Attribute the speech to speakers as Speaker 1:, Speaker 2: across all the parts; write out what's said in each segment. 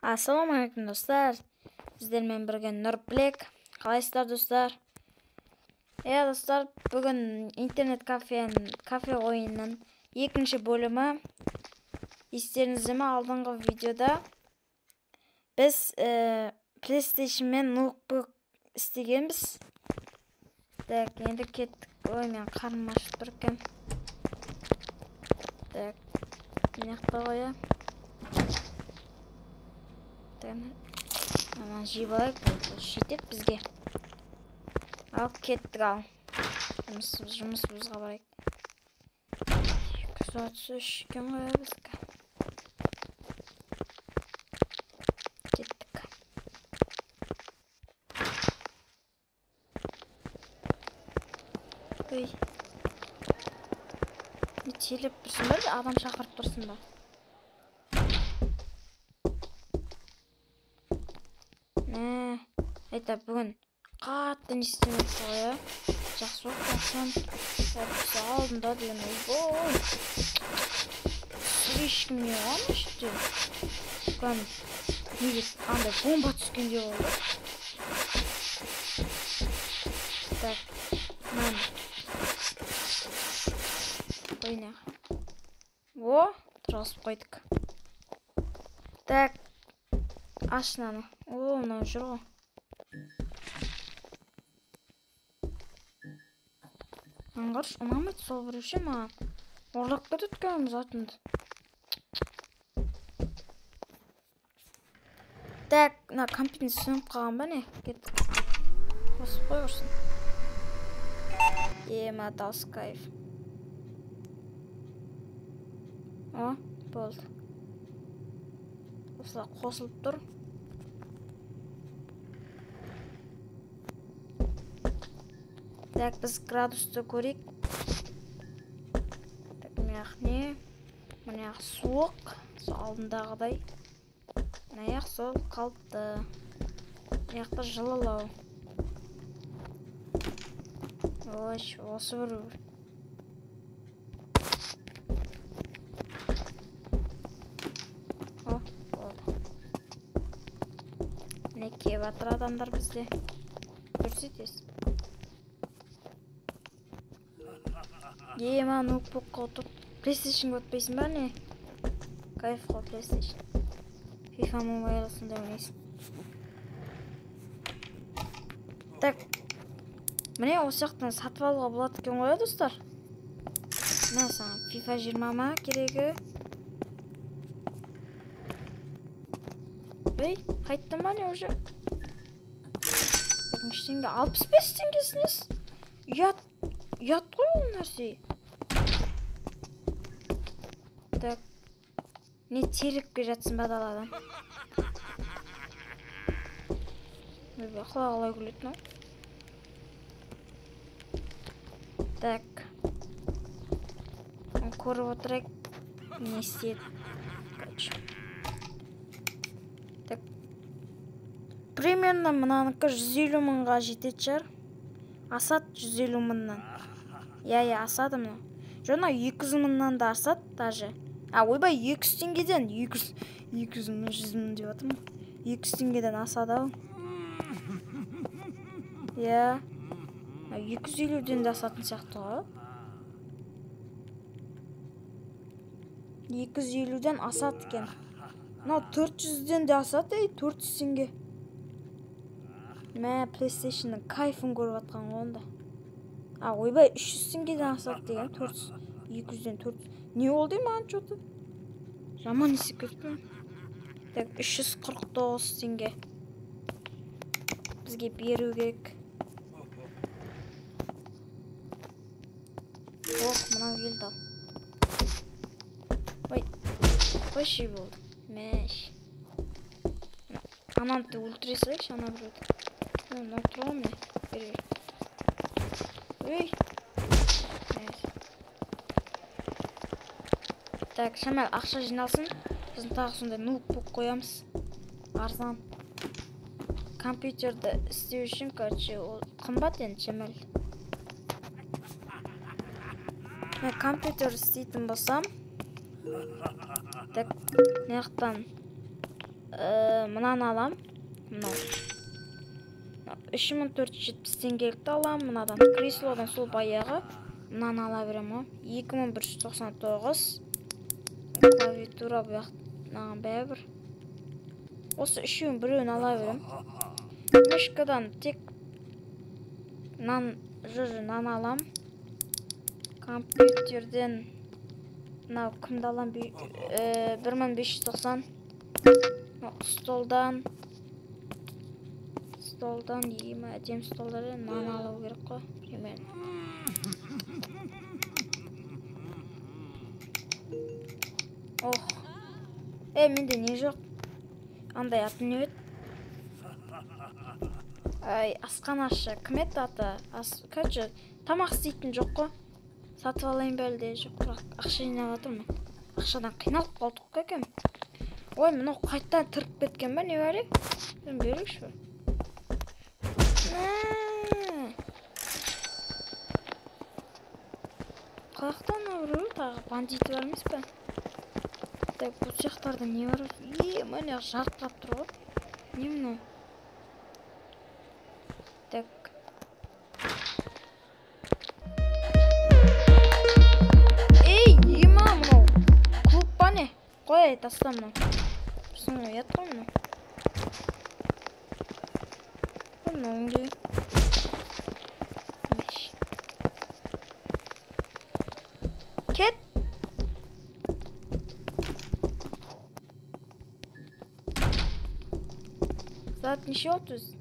Speaker 1: Ассалаумағалейкум достар. Сіздермен бірге Нұрбілек. Қалайсыздар достар? Достар, бүгін интернет кафе ойынның екінші бөлімі. Естеріңізде ме, алдыңғы видеода біз PlayStation мен ноутбук істегенбіз. Так, енді кеттік. Ой, мен қарным ашып тұр екен. Так, мынаяқта қоя. Аман жиып алайық, жетеді бізге. Ал кеттік ал. Жұмысымызға барайық. 233 екен ғой бізге. Кеттік. Ой. Не телеп тұрсын ба? Адам шақырып тұрсын ба? Айта бүгін қатты не істемек қоя. Жақсы оқасын. Әріпсі алдында деген ой. Ешкім не оған үшті. Бұған неге андай бомба түскенде болды. Так, мән. Қойна. О, тұрғысып қойдық. Так, ашынаны. О, мынау жүр ғой. Аңғарш, ұнамайды сол бірінші ма? Орлақ кетіп өткенім затымды. Так, компьютер сөніп қалған ба не? Кеттік. Қосып қой көрсін. Ема дауыс кайф. О, болды. Осылай қосылып тұр. Так, біз градусты көрейік. Так, мынаяқ не? Мынаяқ суық. Сол алдындағыдай. Мынаяқ сол қалыпты. Мынаяқта жылылау. Ой, осы бір. О, болды. Не кеп атыр адамдар бізде. Көрсетесіз. Ема ноутбукқа отырып PlayStation'ға өтпейсің ба не? Кайф қой PlayStation. FIFA Mobile осында ойнайсың. Так, міне осы жақтан сатып алуға болады екен ғой достар. Міне саған FIFA 20 ма керегі? Ей, қайтты ма не уже? 65 теңгесініз? Ұят қой ол нәрсе. Так. Не терекке жатсын ба даладан. Қалай күлетін ау. Так. Көріп отырайық. Не істеді. Так. Примерно мұнаныкі 150 мыңға жетет жар. Асат 150 мыңнан. Я, асады мұны. Жона 200 мыңнан да асады даже. Ойбай 200 теңгеден 200 мың 100 мың деп атым. 200 теңгеден асады ау. Я. 250-ден де асатын сияқты ғой. 250-ден асады екен. 400-ден де асады, 400 теңге. Мә, PlayStation'ның кайфын көріп атқан ғой онда. Ойбай 300 теңгеден асады деген 200-ден 400. Не ол дей маған что-то? Жаман есіп кетті. Так, 349 теңге. Бізге беру керек. Мынау келді ал. Ой, шей болды. Мәш. Ананты өлтіре салайықшы, ана бір өті. Мынау тұр ғой міне. Бер. Ой. Так, шамал ақша жиналсын. Біздің тағы сондай ноутбук қоямыз. Арзан. Компьютерді істеу үшін, короче, ол қымбат енді шамал. Компьютер істейтін болсам, так, мынаяқтан Мынаны алам. Мынау. 3470 теңгелікті алам. Мынадан креслодан сол баяғы. Мынаны ала берем ғой. 2199. Клавиатура бұяқтан бәрібір. Осы үшеуін біреуін ала берем. Мышкадан тек нан алам. Компьютерден мынау кімді алам? 1590. Столдан әдем столдары нан алу керек қой. Примерно. Ох. Менде не жоқ? Андай аты не еді? Асқанашы. Кім еді аты? Короче, тамақ істейтін жоқ қой. Сатып алайын бәлі де жоқ. Ақша жинап жатырмын. Ақшадан қиналып қалдық қой екен. Ой, мынау қайттан тырып кеткен ба, не бар ек? Мен берейікші бі. Қаяқтан ұрыр? Тағы бандиті бар емес пе? Так, бұл сияқтарда не бар? Міне жарқырап тұр ғой. Не мынау? Так. Ема мынау. Клуб па не? Қой, таста мынау. Бірсің ұят қой мынау. Мынау өңде. Кет! Saat неше 30?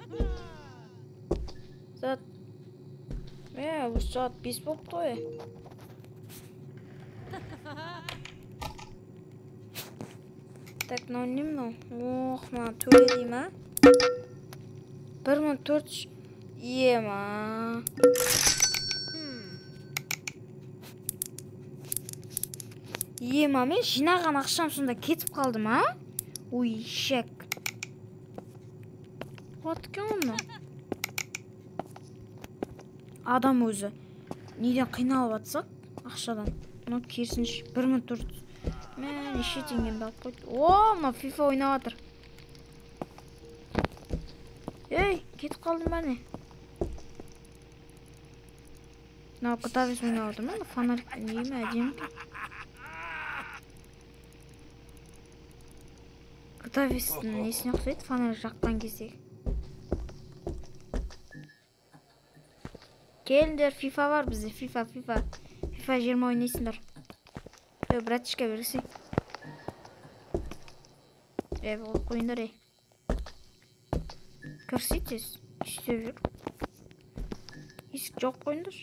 Speaker 1: Saat... Осы saat 5 болып қой. Так, мынау не мынау? Ох, мына төледей ма? 1400... Ема. Ема, мен жинаған ақшам сонда кетіп қалды ма? Ой, шек. Откен оны. Адам өзі неден қиналып атсақ ақшадан. Мұны керсінші 1400. Мен неше теңгені алып қойды. О, ма FIFA ойнап атыр. Кетіп қалдым ба не? Мынау Катавис ойнап атыр ма? Фонарик не ме әдемі? Катавистің несіне ұқсайды? Фонарик жаққан кезде. Келіндер, FIFA бар бізде, FIFA 20 ойнайсыңдар. Братишка берсей. Бұл қойындар, Кірсейтес, істеп жүр. Есік жоқ қойындар.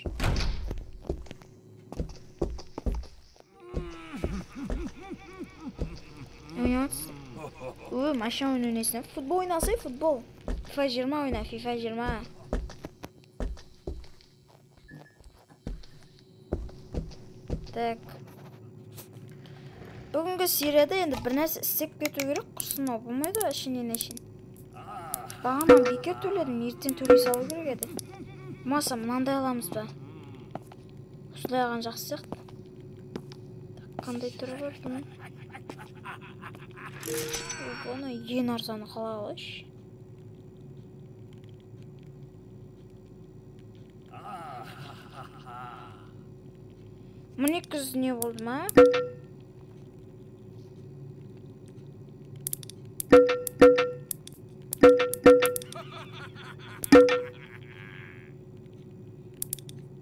Speaker 1: Ойнатсың. Машина ойнайсың. Футбол ойнасай, футбол. FIFA 20 ойна, FIFA 20. Так. Бүгінгі серияда енді бір нәрсе істеп кету керек. Құрсын ау болмайды әшінен. Бағанан бекер төледім, ертең төлей салу керек еді. Маса мынандай аламыз ба? Осылай алған жақсы сияқты. Қандай түрі бар бұның? Бұны ең арзаны қалай алайшы? Мұны күз не болды ма?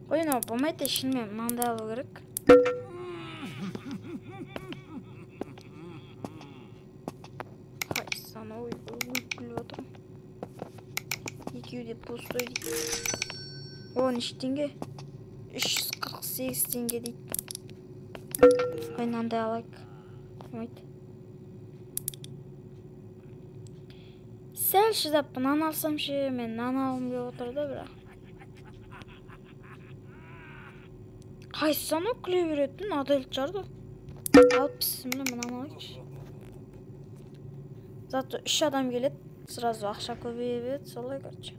Speaker 1: Ойнау болмайды, шынымен маңдай алу керек. Қайсан, ой, күліп отырым. Екеу де пустой дейді. О, неше теңге? 348 теңге дейді. Ойнандай алайық. Ойды. Сәл шыдап нан алсам ше, мен нан алым деп отырды бірақ. Қайсаны күле беретін адайлық жарды. Алып пісімді мұнан алайықшы. Зато 3 адам келеді, сразу ақша көбейе береді, солай короче.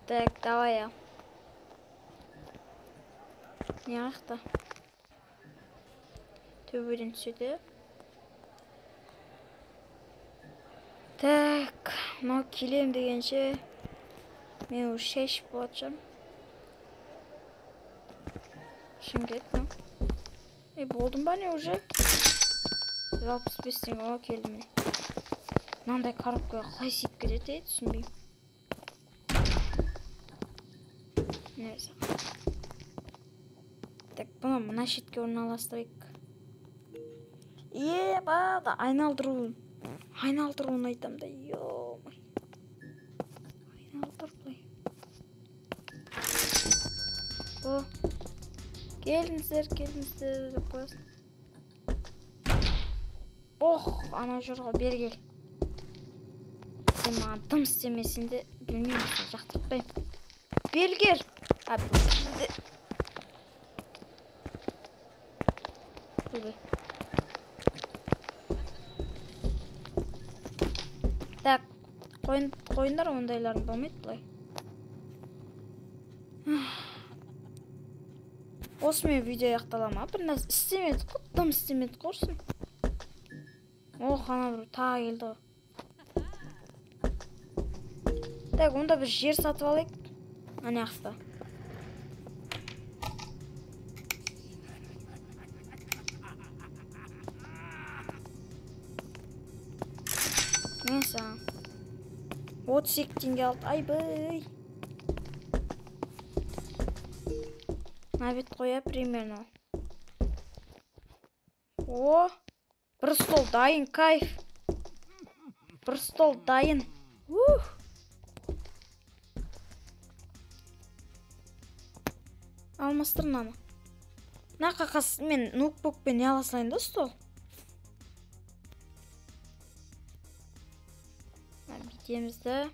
Speaker 1: Так, давай я. Не аяқта. төбеден түседі. Так, мынау келем дегенше мен уже шешіп болатын шығармын. Şimdi buldum ben ne уже? 65 tane geldi mi? Mынандай коробкаға қалай сиіп кетеді, түсінбеймін. Несі? Так, бұны мына шетке орналастырайық. Бада, айналдыруын айтам да, йо-май. Айналдыр бұлай. О, келіңіздер деп қоясын. Ана жорға бергел. Сен маған дым істемесінде білмеймін, жақтыртпайым. Бергер! Так, қойындар ондайларын болмайды бұлай. Осымен видео аяқталама. Бір нәрсе істемеді, құттым істемеді қорсын. Ана бір тағы келді ғой. Так, онда біз жер сатып алайық. Ане ақста. Несі? 32 теңге алды. Айбай. Навет қоя примерно. Бір стол дайын, кайф. Бір стол дайын. Алмастыр мынаны. Мына қақас мен ноутбукпен не аласайын да стол. Бүйтемізді.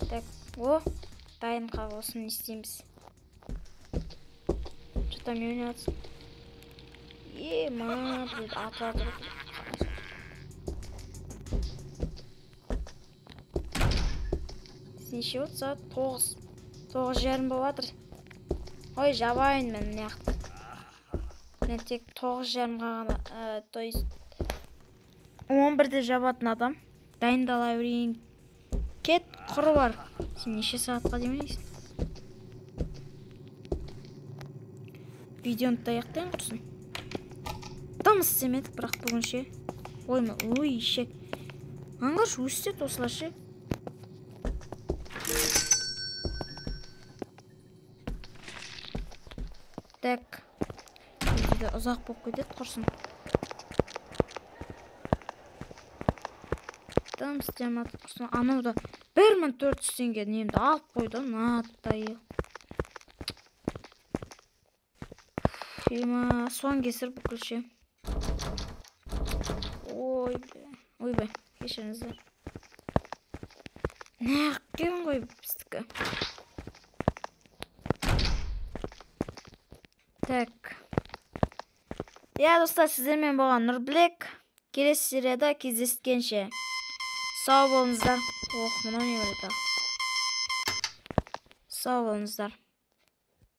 Speaker 1: Так, дайын қағылсын істейміз. Что-то мен ойнатсын. Блин, атыр. Неше отса? 9:30 болып жатыр. Ой, жабайын мен неяқты. Мен тек 9:30 ғана, то есть 11-де жабатын адам. Дайындала берейін. Кет, құры бар. Сен неше сағатқа демейсің? Видеоны да аяқтайын құрсын. Там істемедік, бірақ бүгінше. Ой, шек. Аңғаш өстет осылашы. Так. Видеода ұзақ болып кетеді құрсын. Там істемедік құрсын. Анау да 1400 теңге немді алып қойды. Натайы. Соң кесір бүкілше. Ойбай, кешіріңіздер. Неғып кеуін ғой біздікі. Так. Достар, сіздермен болған Нұрбілек. Келесі серияда кездескенше. Сау болыңыздар. Мынау не бар еді? Сау болыңыздар.